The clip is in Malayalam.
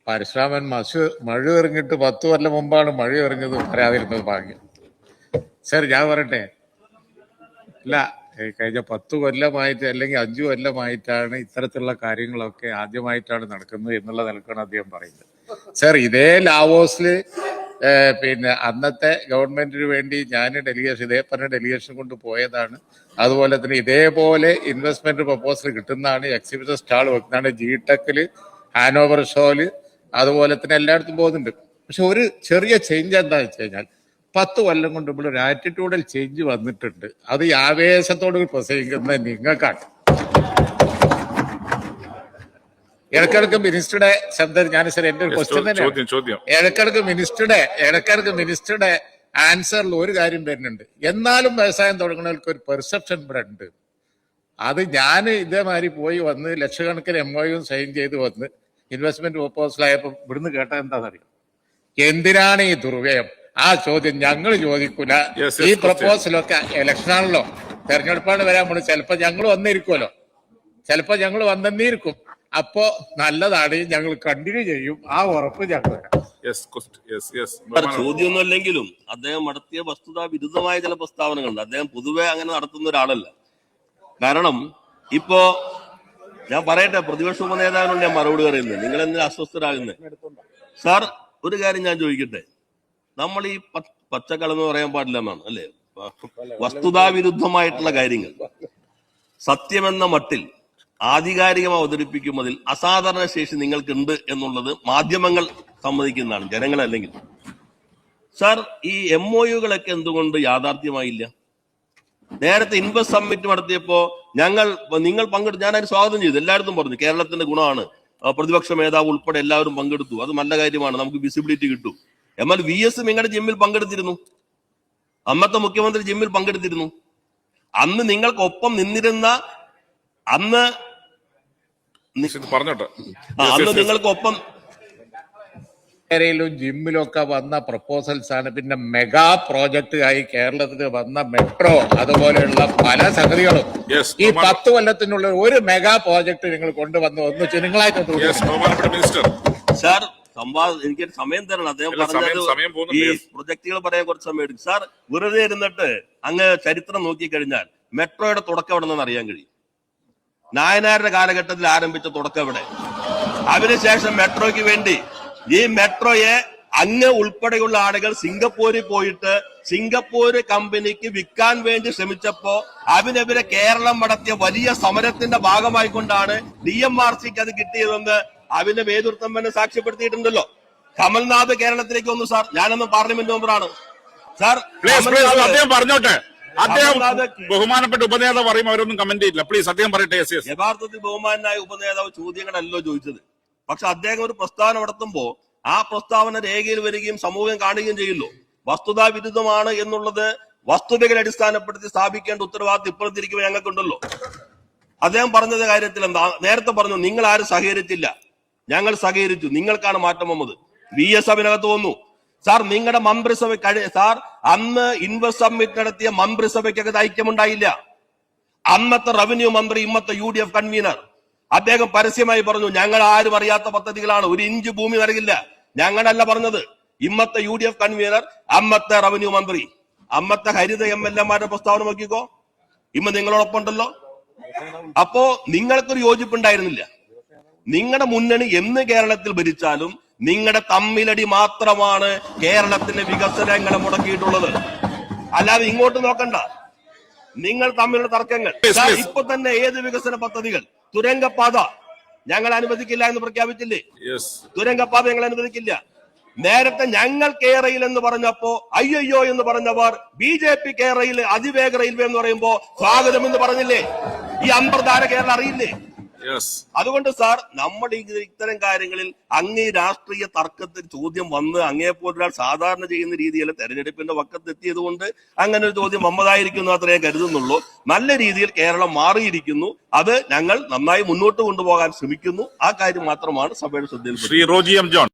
പരശുരാമൻ മഴ എറിഞ്ഞിട്ട് 10 കൊല്ലം മുമ്പാണ് മഴ എറിഞ്ഞത് പറയാതിരുന്നത് ഭാഗ്യം. സർ ഞാൻ പറയട്ടെ, ഇല്ല, കഴിഞ്ഞ 10 കൊല്ലമായിട്ട് അല്ലെങ്കിൽ 5 കൊല്ലമായിട്ടാണ് ഇത്തരത്തിലുള്ള കാര്യങ്ങളൊക്കെ ആദ്യമായിട്ടാണ് നടക്കുന്നത് എന്നുള്ള നിലക്കാണ് അദ്ദേഹം പറയുന്നത്. സർ, ഇതേ ലാവോസിൽ പിന്നെ അന്നത്തെ ഗവൺമെന്റിന് വേണ്ടി ഞാൻ ഇതേ പറഞ്ഞ ഡെലിഗേഷൻ കൊണ്ട് പോയതാണ്. അതുപോലെ തന്നെ ഇതേപോലെ ഇൻവെസ്റ്റ്മെന്റ് പ്രപ്പോസൽ കിട്ടുന്നതാണ്, എക്സിബിഷൻ സ്റ്റാൾ വെക്കുന്നതാണ്, ജിടെക്കില്, ഹാനോവർ ഷോയില്, അതുപോലെ തന്നെ എല്ലായിടത്തും പോകുന്നുണ്ട്. പക്ഷെ ഒരു ചെറിയ ചേഞ്ച് എന്താണെന്ന് വെച്ച് കഴിഞ്ഞാൽ 10 കൊല്ലം കൊണ്ട് ഇവിടെ ഒരു ആറ്റിറ്റ്യൂഡൽ ചേഞ്ച് വന്നിട്ടുണ്ട്. അത് ഈ ആവേശത്തോട് പ്രസംഗിക്കുന്നത് നിങ്ങൾക്കാണ്. ഇടക്കിടക്ക് മിനിസ്റ്ററുടെ ശബ്ദം ഞാൻ സാർ എന്റെ ഒരു ക്വസ്റ്റ്യൻ തന്നെയാണ്. ഇടക്കിടക്ക് മിനിസ്റ്ററുടെ ആൻസറിൽ ഒരു കാര്യം വരുന്നുണ്ട്. എന്നാലും വ്യവസായം തുടങ്ങുന്നവർക്ക് ഒരു പെർസെപ്ഷൻ ഇവിടെ ഉണ്ട്. അത് ഞാൻ ഇതേമാതിരി പോയി വന്ന് ലക്ഷക്കണക്കിന് MOU സൈൻ ചെയ്ത് വന്ന് ഇൻവെസ്റ്റ്മെന്റ് പ്രപ്പോസലായപ്പോൾ ഇവിടുന്ന് കേട്ടത് എന്താണെന്നറിയാം? എന്തിനാണ് ഈ ദുർവ്യയം? ആ ചോദ്യം ഞങ്ങൾ ചോദിക്കൂല. ഈ പ്രപ്പോസലൊക്കെ ഇലക്ഷനാണല്ലോ, തെരഞ്ഞെടുപ്പാണ് വരാൻ പോകുന്നത്. ചിലപ്പോ ഞങ്ങൾ വന്നിരിക്കുമല്ലോ, ചിലപ്പോ ഞങ്ങൾ വന്നെന്നിരിക്കും. അപ്പോ നല്ലതാണ്, ഞങ്ങൾ കണ്ടിന്യൂ ചെയ്യും. ആ ഉറപ്പ് ഞങ്ങൾ ചോദ്യമൊന്നും അല്ലെങ്കിലും അദ്ദേഹം നടത്തിയ വസ്തുതാ വിരുദ്ധമായ ചില പ്രസ്താവനകളുണ്ട്. അദ്ദേഹം പൊതുവെ അങ്ങനെ നടത്തുന്ന ഒരാളല്ല. കാരണം ഇപ്പോ ഞാൻ പറയട്ടെ, പ്രതിപക്ഷ ഉപനേതാവിനോട് ഞാൻ മറുപടി പറയുന്നത്, നിങ്ങൾ എന്തിനാ അസ്വസ്ഥരാകുന്നത്? സാർ, ഒരു കാര്യം ഞാൻ ചോദിക്കട്ടെ. നമ്മൾ ഈ പച്ചക്കളന്ന് പറയാൻ പാടില്ല എന്നാണ് അല്ലേ? വസ്തുതാവിരുദ്ധമായിട്ടുള്ള കാര്യങ്ങൾ സത്യമെന്ന മട്ടിൽ ആധികാരികമായി അവതരിപ്പിക്കുന്നതിൽ അസാധാരണ ശേഷി നിങ്ങൾക്കുണ്ട് എന്നുള്ളത് മാധ്യമങ്ങൾ സമ്മതിക്കുന്നതാണ്, ജനങ്ങളല്ലെങ്കിൽ. സാർ, ഈ MOUകളൊക്കെ എന്തുകൊണ്ട് യാഥാർത്ഥ്യമായില്ല? നേരത്തെ ഇൻവെസ്റ്റ് സമ്മിറ്റ് നടത്തിയപ്പോ നിങ്ങൾ പങ്കെടുത്തു, ഞാൻ അതിന് സ്വാഗതം ചെയ്തു. എല്ലായിടത്തും പറഞ്ഞു കേരളത്തിന്റെ ഗുണമാണ്, പ്രതിപക്ഷ മേധാവ് ഉൾപ്പെടെ എല്ലാവരും പങ്കെടുത്തു, അത് നല്ല കാര്യമാണ്, നമുക്ക് വിസിബിലിറ്റി കിട്ടും. എന്നാൽ VS നിങ്ങളുടെ ജിമ്മിൽ പങ്കെടുത്തിരുന്നു, അന്നത്തെ മുഖ്യമന്ത്രി ജിമ്മിൽ പങ്കെടുത്തിരുന്നു. അന്ന് നിങ്ങൾക്കൊപ്പം നിന്നിരുന്ന അന്ന് നിങ്ങൾക്കൊപ്പം ജിമ്മിലും ഒക്കെ വന്ന പ്രപ്പോസൽസ് ആണ്. പിന്നെ മെഗാ പ്രോജക്റ്റ് ആയി കേരളത്തിൽ വന്ന മെട്രോ, അതുപോലെയുള്ള പല സംഗതികളും ഈ 10 കൊല്ലത്തിനുള്ള ഒരു മെഗാ പ്രോജക്ട് നിങ്ങൾ കൊണ്ടുവന്ന് ഒന്നിച്ച് നിങ്ങളായിട്ട് സാർ എനിക്ക് സമയം തരണം. അദ്ദേഹം പറഞ്ഞത് ഈ പ്രൊജക്ടുകൾ പറയാൻ കുറച്ച് സമയം എടുക്കും. സാർ, വെറുതെ ഇരുന്നിട്ട് അങ്ങ് ചരിത്രം നോക്കിക്കഴിഞ്ഞാൽ മെട്രോയുടെ തുടക്കം എവിടെ നിന്ന് അറിയാൻ കഴിയും. നായനാരുടെ കാലഘട്ടത്തിൽ ആരംഭിച്ച തുടക്കം എവിടെ? അതിനുശേഷം മെട്രോയ്ക്ക് വേണ്ടി ഈ മെട്രോയെ അങ്ങ് ഉൾപ്പെടെയുള്ള ആളുകൾ സിംഗപ്പൂരിൽ പോയിട്ട് സിംഗപ്പൂര് കമ്പനിക്ക് വിൽക്കാൻ വേണ്ടി ശ്രമിച്ചപ്പോ അതിനെതിരെ കേരളം നടത്തിയ വലിയ സമരത്തിന്റെ ഭാഗമായിക്കൊണ്ടാണ് DMRCക്ക് അത് കിട്ടിയതെന്ന് അതിന്റെ നേതൃത്വം തന്നെ സാക്ഷ്യപ്പെടുത്തിയിട്ടുണ്ടല്ലോ. കമൽനാഥ് കേരളത്തിലേക്ക് വന്നു. സാർ, ഞാനൊന്ന് പാർലമെന്റ് മെമ്പറാണ്. സാർ, അദ്ദേഹം പറഞ്ഞോട്ടെ. അദ്ദേഹം ബഹുമാനപ്പെട്ട ഉപനേതാവ് പറയും, അവരൊന്നും കമന്റ് ചെയ്യില്ല. പ്ലീസ് അദ്ദേഹം പറയട്ടെ. യഥാർത്ഥത്തിൽ ബഹുമാനായ ഉപനേതാവ് ചോദ്യങ്ങളല്ലോ ചോദിച്ചത്. പക്ഷെ അദ്ദേഹം ഒരു പ്രസ്താവന നടത്തുമ്പോ ആ പ്രസ്താവന രേഖയിൽ വരികയും സമൂഹം കാണുകയും ചെയ്യുള്ളൂ. വസ്തുതാ വിരുദ്ധമാണ് എന്നുള്ളത് വസ്തുതകളെ അടിസ്ഥാനപ്പെടുത്തി സ്ഥാപിക്കേണ്ട ഉത്തരവാദിത്വം ഇപ്പോഴത്തിരിക്കുമ്പോൾ ഞങ്ങൾക്കുണ്ടല്ലോ. അദ്ദേഹം പറഞ്ഞത് കാര്യത്തിൽ എന്താ? നേരത്തെ പറഞ്ഞു നിങ്ങൾ ആരും സഹകരിച്ചില്ല, ഞങ്ങൾ സഹകരിച്ചു, നിങ്ങൾക്കാണ് മാറ്റം വന്നത്. VS അതിനകത്ത് വന്നു. സാർ, നിങ്ങളുടെ മന്ത്രിസഭ സാർ, അന്ന് ഇൻവെസ്റ്റ് സമ്മിറ്റ് നടത്തിയ മന്ത്രിസഭയ്ക്കകത്ത് ഐക്യമുണ്ടായില്ല. അന്നത്തെ റവന്യൂ മന്ത്രി, ഇന്നത്തെ UDF കൺവീനർ, അദ്ദേഹം പരസ്യമായി പറഞ്ഞു ഞങ്ങൾ ആരും അറിയാത്ത പദ്ധതികളാണ്, 1 ഇഞ്ച് ഭൂമി നൽകില്ല. ഞങ്ങളല്ല പറഞ്ഞത്, ഇന്നത്തെ UDF കൺവീനർ, അന്നത്തെ റവന്യൂ മന്ത്രി, അന്നത്തെ ഹരിത MLA-മാരുടെ പ്രസ്താവന നോക്കിക്കോ. ഇന്ന് നിങ്ങളോടൊപ്പം ഉണ്ടല്ലോ. അപ്പോ നിങ്ങൾക്കൊരു യോജിപ്പുണ്ടായിരുന്നില്ല. നിങ്ങളുടെ മുന്നണി എന്ന് കേരളത്തിൽ ഭരിച്ചാലും നിങ്ങളുടെ തമ്മിലടി മാത്രമാണ് കേരളത്തിന്റെ വികസനങ്ങളെ മുടക്കിയിട്ടുള്ളത്. അല്ലാതെ ഇങ്ങോട്ട് നോക്കണ്ട. നിങ്ങൾ തമ്മിലുള്ള തർക്കങ്ങൾ ഇപ്പൊ തന്നെ ഏത് വികസന പദ്ധതികൾ, തുരങ്കപാത ഞങ്ങൾ അനുവദിക്കില്ല എന്ന് പ്രഖ്യാപിച്ചില്ലേ? തുരങ്കപാത ഞങ്ങൾ അനുവദിക്കില്ല. നേരത്തെ ഞങ്ങൾ കേരയിൽ എന്ന് പറഞ്ഞപ്പോ അയ്യോ എന്ന് പറഞ്ഞവർ BJP കേരയിൽ അതിവേഗ റെയിൽവേ എന്ന് പറയുമ്പോ സ്വാഗതം എന്ന് പറഞ്ഞില്ലേ? ഈ അമ്പർധാര കേരളം അറിയില്ലേ? അതുകൊണ്ട് സാർ, നമ്മൾ ഇത്തരം കാര്യങ്ങളിൽ അങ്ങേ രാഷ്ട്രീയ തർക്കത്തിൽ ചോദ്യം വന്ന് അങ്ങേപ്പോലൊരാൾ സാധാരണ ചെയ്യുന്ന രീതിയിൽ തെരഞ്ഞെടുപ്പിന്റെ വക്കത്തെത്തിയത് കൊണ്ട് അങ്ങനെ ഒരു ചോദ്യം വന്നതായിരിക്കുന്നു അത്രയേ കരുതുന്നുള്ളൂ. നല്ല രീതിയിൽ കേരളം മാറിയിരിക്കുന്നു. അത് ഞങ്ങൾ നന്നായി മുന്നോട്ട് കൊണ്ടുപോകാൻ ശ്രമിക്കുന്നു. ആ കാര്യം മാത്രമാണ് സഭയുടെ ശ്രദ്ധയിൽ. Shri Roji M John.